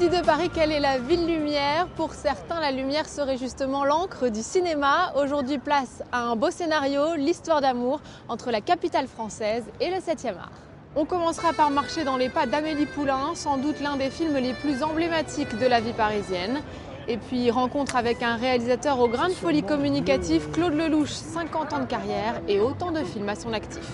dit de Paris qu'elle est la ville lumière. Pour certains, la lumière serait justement l'encre du cinéma. Aujourd'hui, place à un beau scénario, l'histoire d'amour entre la capitale française et le 7e art. On commencera par marcher dans les pas d'Amélie Poulain, sans doute l'un des films les plus emblématiques de la vie parisienne. Et puis rencontre avec un réalisateur au grain de folie communicatif, Claude Lelouch, 50 ans de carrière et autant de films à son actif.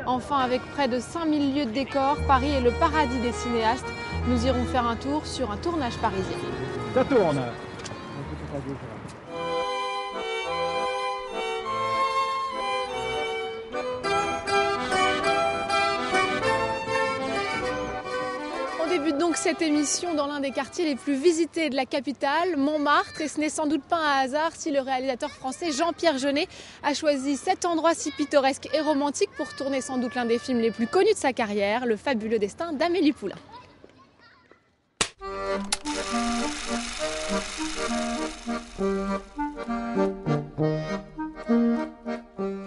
Enfin, avec près de 5000 lieux de décor, Paris est le paradis des cinéastes. Nous irons faire un tour sur un tournage parisien. Ça tourne. Donc cette émission dans l'un des quartiers les plus visités de la capitale, Montmartre, et ce n'est sans doute pas un hasard si le réalisateur français Jean-Pierre Jeunet a choisi cet endroit si pittoresque et romantique pour tourner sans doute l'un des films les plus connus de sa carrière, Le fabuleux destin d'Amélie Poulain.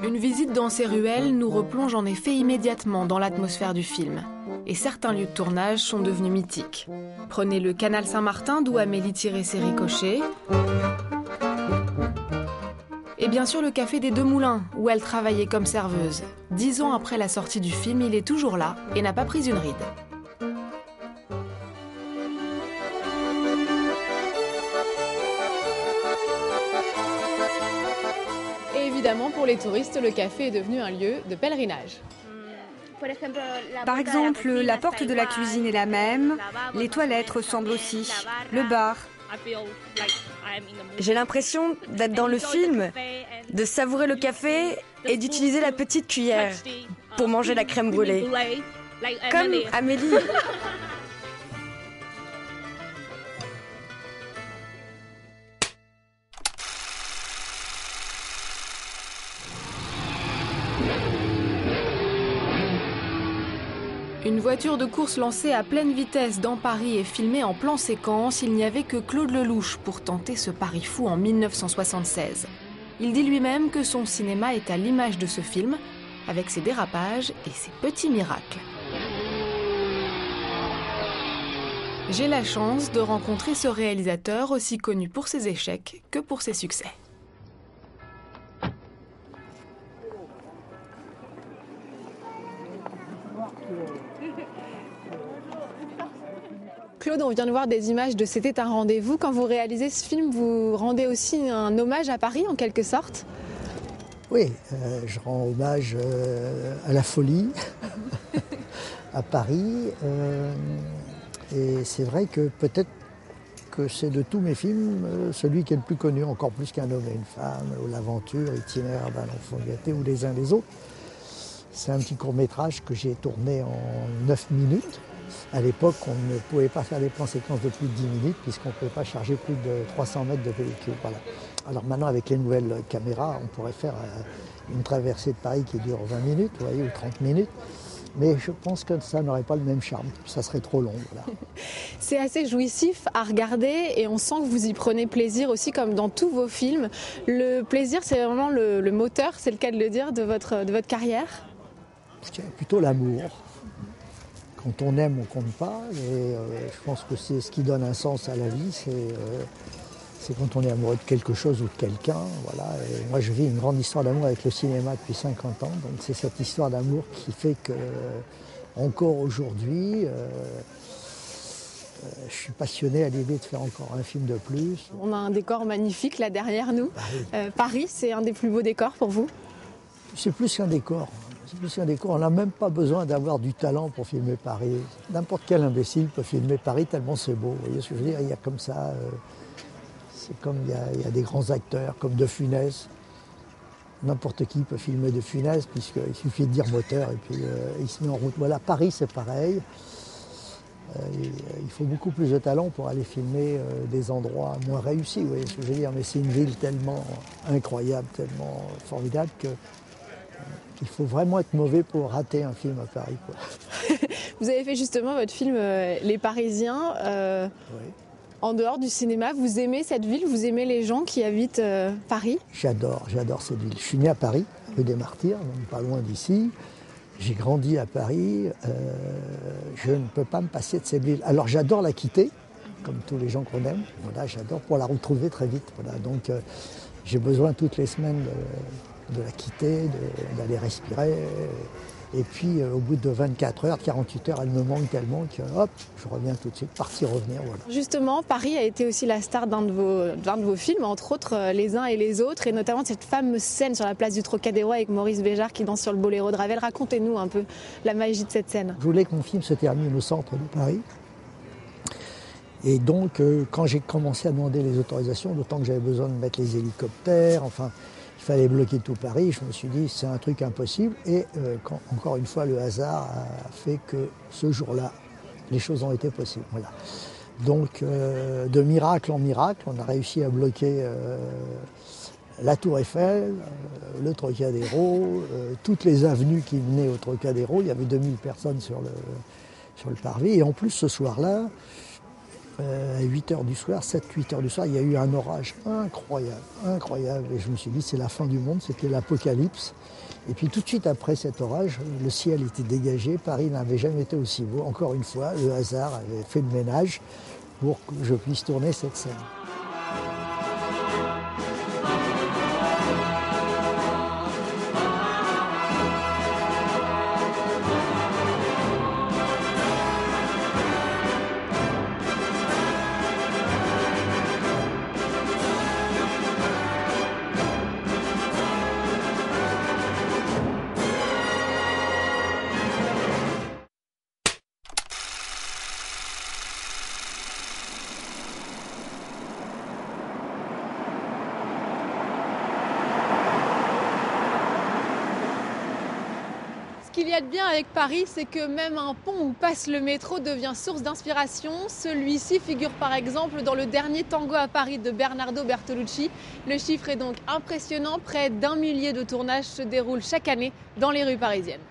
Une visite dans ces ruelles nous replonge en effet immédiatement dans l'atmosphère du film. Et certains lieux de tournage sont devenus mythiques. Prenez le canal Saint-Martin d'où Amélie tirait ses ricochets. Et bien sûr le café des Deux Moulins où elle travaillait comme serveuse. 10 ans après la sortie du film, il est toujours là et n'a pas pris une ride. Et évidemment pour les touristes, le café est devenu un lieu de pèlerinage. Par exemple, la porte de la cuisine est la même, les toilettes ressemblent aussi, le bar. J'ai l'impression d'être dans le film, de savourer le café et d'utiliser la petite cuillère pour manger la crème brûlée. Comme Amélie. Une voiture de course lancée à pleine vitesse dans Paris et filmée en plan séquence, il n'y avait que Claude Lelouch pour tenter ce pari fou en 1976. Il dit lui-même que son cinéma est à l'image de ce film, avec ses dérapages et ses petits miracles. J'ai la chance de rencontrer ce réalisateur aussi connu pour ses échecs que pour ses succès. Claude, on vient de voir des images de C'était un rendez-vous. Quand vous réalisez ce film, vous rendez aussi un hommage à Paris en quelque sorte ? Oui, je rends hommage à la folie, à Paris. Et c'est vrai que peut-être que c'est de tous mes films celui qui est le plus connu, encore plus qu'un homme et une femme, ou l'aventure, itinéraire d'un enfant gâté, ou les uns les autres. C'est un petit court-métrage que j'ai tourné en 9 minutes. À l'époque, on ne pouvait pas faire des plans séquences de plus de 10 minutes puisqu'on ne pouvait pas charger plus de 300 mètres de pellicule. Voilà. Alors maintenant, avec les nouvelles caméras, on pourrait faire une traversée de Paris qui dure 20 minutes, vous voyez, ou 30 minutes. Mais je pense que ça n'aurait pas le même charme. Ça serait trop long. Voilà. C'est assez jouissif à regarder et on sent que vous y prenez plaisir aussi comme dans tous vos films. Le plaisir, c'est vraiment le moteur, c'est le cas de le dire, de votre carrière ? Je dirais plutôt l'amour. Quand on aime, on ne compte pas. Et je pense que c'est ce qui donne un sens à la vie. C'est quand on est amoureux de quelque chose ou de quelqu'un. Voilà. Et moi, je vis une grande histoire d'amour avec le cinéma depuis 50 ans. Donc c'est cette histoire d'amour qui fait que, encore aujourd'hui, je suis passionné à l'idée de faire encore un film de plus. On a un décor magnifique là derrière nous. Paris, c'est un des plus beaux décors pour vous ? C'est plus qu'un décor. On n'a même pas besoin d'avoir du talent pour filmer Paris. N'importe quel imbécile peut filmer Paris tellement c'est beau. Vous voyez ce que je veux dire ? Il y a comme ça, c'est comme il y a des grands acteurs comme De Funès. N'importe qui peut filmer De Funès puisqu'il suffit de dire moteur et puis il se met en route. Voilà, Paris c'est pareil. Il faut beaucoup plus de talent pour aller filmer des endroits moins réussis. Vous voyez ce que je veux dire ? Mais c'est une ville tellement incroyable, tellement formidable que il faut vraiment être mauvais pour rater un film à Paris, quoi. Vous avez fait justement votre film Les Parisiens. Oui. En dehors du cinéma, vous aimez cette ville ? Vous aimez les gens qui habitent Paris ? J'adore cette ville. Je suis né à Paris, rue des Martyrs, donc pas loin d'ici. J'ai grandi à Paris. Je ne peux pas me passer de cette ville. Alors j'adore la quitter, comme tous les gens qu'on aime. Voilà, j'adore pour la retrouver très vite. Voilà, donc j'ai besoin toutes les semaines de la quitter, d'aller respirer. Et puis au bout de 24 heures, 48 heures, elle me manque tellement que hop, je reviens tout de suite, partir, revenir. Voilà. Justement, Paris a été aussi la star d'un de vos films, entre autres Les uns et les autres, et notamment cette fameuse scène sur la place du Trocadéro avec Maurice Béjart qui danse sur le boléro de Ravel. Racontez-nous un peu la magie de cette scène. Je voulais que mon film se termine au centre de Paris. Et donc, quand j'ai commencé à demander les autorisations, d'autant que j'avais besoin de mettre les hélicoptères, enfin, il fallait bloquer tout Paris, je me suis dit c'est un truc impossible. Et encore une fois, le hasard a fait que ce jour-là, les choses ont été possibles. Voilà. Donc, de miracle en miracle, on a réussi à bloquer la Tour Eiffel, le Trocadéro, toutes les avenues qui menaient au Trocadéro. Il y avait 2000 personnes sur le parvis. Et en plus, ce soir-là, à 8h du soir, 7-8h du soir, il y a eu un orage incroyable. Et je me suis dit, c'est la fin du monde, c'était l'apocalypse. Et puis tout de suite après cet orage, le ciel était dégagé, Paris n'avait jamais été aussi beau. Encore une fois, le hasard avait fait le ménage pour que je puisse tourner cette scène. Ce qu'il y a de bien avec Paris, c'est que même un pont où passe le métro devient source d'inspiration. Celui-ci figure par exemple dans le dernier tango à Paris de Bernardo Bertolucci. Le chiffre est donc impressionnant, près d'1 millier de tournages se déroulent chaque année dans les rues parisiennes.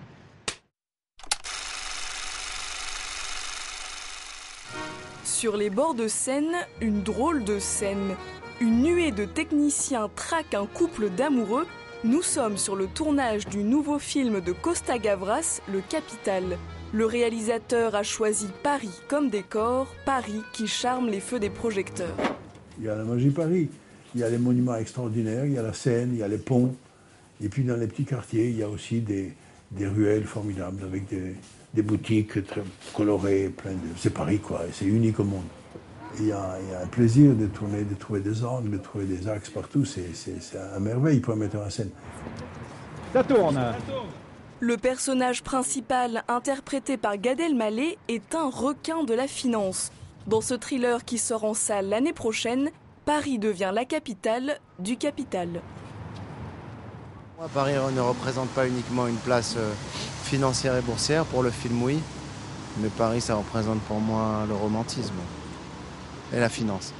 Sur les bords de Seine, une drôle de scène. Une nuée de techniciens traque un couple d'amoureux. Nous sommes sur le tournage du nouveau film de Costa Gavras, Le Capital. Le réalisateur a choisi Paris comme décor, Paris qui charme les feux des projecteurs. Il y a la magie Paris, il y a les monuments extraordinaires, il y a la Seine, il y a les ponts. Et puis dans les petits quartiers, il y a aussi des ruelles formidables avec des boutiques très colorées, c'est Paris quoi, c'est unique au monde. Il y a un plaisir de tourner, de trouver des angles, de trouver des axes partout, c'est à merveille pour un metteur en scène. Ça tourne. Le personnage principal, interprété par Gad Elmaleh, est un requin de la finance. Dans ce thriller qui sort en salle l'année prochaine, Paris devient la capitale du capital. Paris ne représente pas uniquement une place financière et boursière, pour le film oui, mais Paris ça représente pour moi le romantisme. Et la finance.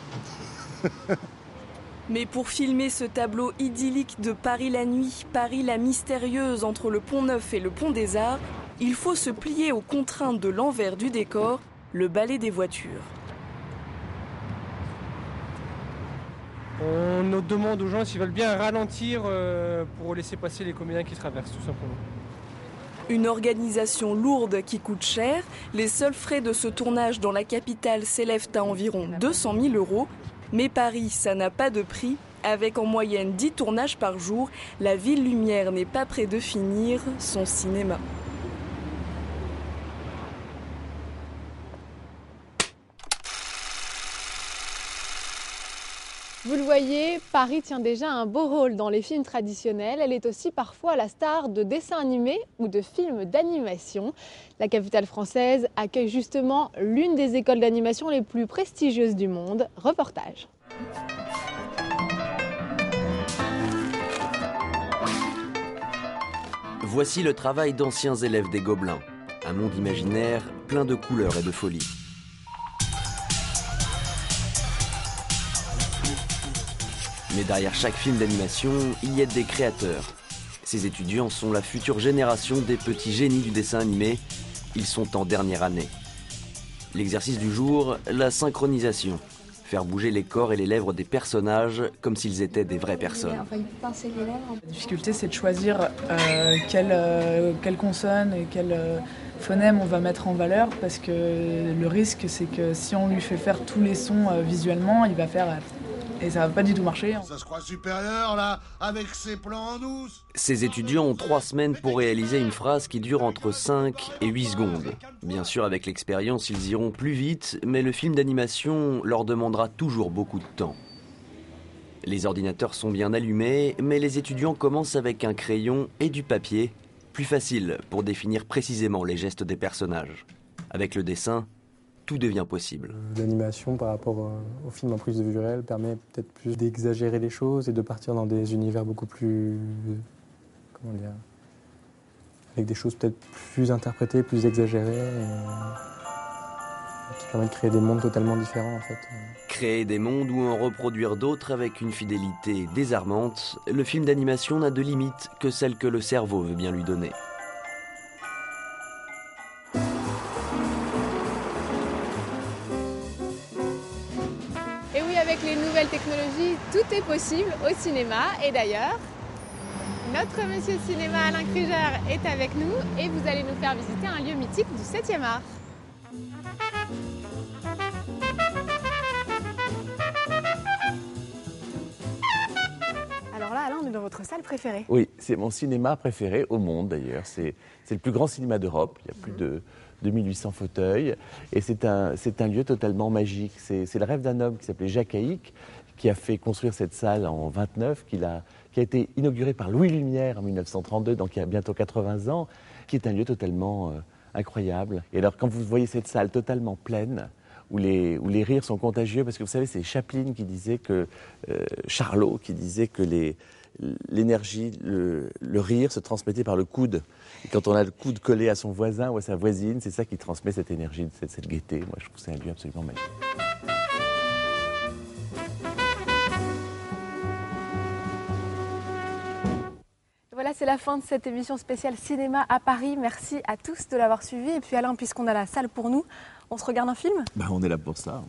Mais pour filmer ce tableau idyllique de Paris la nuit, Paris la mystérieuse entre le Pont Neuf et le Pont des Arts, il faut se plier aux contraintes de l'envers du décor, le balai des voitures. On demande aux gens s'ils veulent bien ralentir pour laisser passer les comédiens qui traversent, tout simplement. Une organisation lourde qui coûte cher. Les seuls frais de ce tournage dans la capitale s'élèvent à environ 200 000 €. Mais Paris, ça n'a pas de prix. Avec en moyenne 10 tournages par jour, la ville lumière n'est pas près de finir son cinéma. Vous le voyez, Paris tient déjà un beau rôle dans les films traditionnels. Elle est aussi parfois la star de dessins animés ou de films d'animation. La capitale française accueille justement l'une des écoles d'animation les plus prestigieuses du monde. Reportage. Voici le travail d'anciens élèves des Gobelins. Un monde imaginaire plein de couleurs et de folie. Mais derrière chaque film d'animation, il y a des créateurs. Ces étudiants sont la future génération des petits génies du dessin animé. Ils sont en dernière année. L'exercice du jour, la synchronisation. Faire bouger les corps et les lèvres des personnages comme s'ils étaient des vraies personnes. La difficulté, c'est de choisir quelle consonne et quelle phonème on va mettre en valeur parce que le risque c'est que si on lui fait faire tous les sons visuellement, il va faire et ça va pas du tout marcher. Ça se croit supérieur là, avec ses plans en douce. Ces étudiants ont 3 semaines pour réaliser une phrase qui dure entre 5 et 8 secondes. Bien sûr, avec l'expérience, ils iront plus vite, mais le film d'animation leur demandera toujours beaucoup de temps. Les ordinateurs sont bien allumés, mais les étudiants commencent avec un crayon et du papier, plus facile pour définir précisément les gestes des personnages. Avec le dessin, tout devient possible. L'animation par rapport au film en prise de vue réelle permet peut-être plus d'exagérer les choses et de partir dans des univers beaucoup plus... comment dire, avec des choses peut-être plus interprétées, plus exagérées, qui permet de créer des mondes totalement différents en fait. Créer des mondes ou en reproduire d'autres avec une fidélité désarmante, le film d'animation n'a de limite que celle que le cerveau veut bien lui donner. Et oui, avec les nouvelles technologies, tout est possible au cinéma. Et d'ailleurs, notre monsieur cinéma Alain Krugère est avec nous et vous allez nous faire visiter un lieu mythique du 7e art. Alors là, Alain, on est dans votre salle préférée. Oui, c'est mon cinéma préféré au monde d'ailleurs. C'est le plus grand cinéma d'Europe. Il y a plus de 2800 fauteuils. Et c'est un lieu totalement magique. C'est le rêve d'un homme qui s'appelait Jacques Haïk, qui a fait construire cette salle en 29, qui a été inaugurée par Louis Lumière en 1932, donc il y a bientôt 80 ans, qui est un lieu totalement incroyable. Et alors, quand vous voyez cette salle totalement pleine, où les rires sont contagieux, parce que vous savez, c'est Chaplin qui disait que, Charlot qui disait que l'énergie, le rire se transmettait par le coude. Et quand on a le coude collé à son voisin ou à sa voisine, c'est ça qui transmet cette énergie, cette gaieté. Moi, je trouve que c'est un lieu absolument magique. Voilà, c'est la fin de cette émission spéciale cinéma à Paris. Merci à tous de l'avoir suivi. Et puis Alain, puisqu'on a la salle pour nous, on se regarde un film ? On est là pour ça.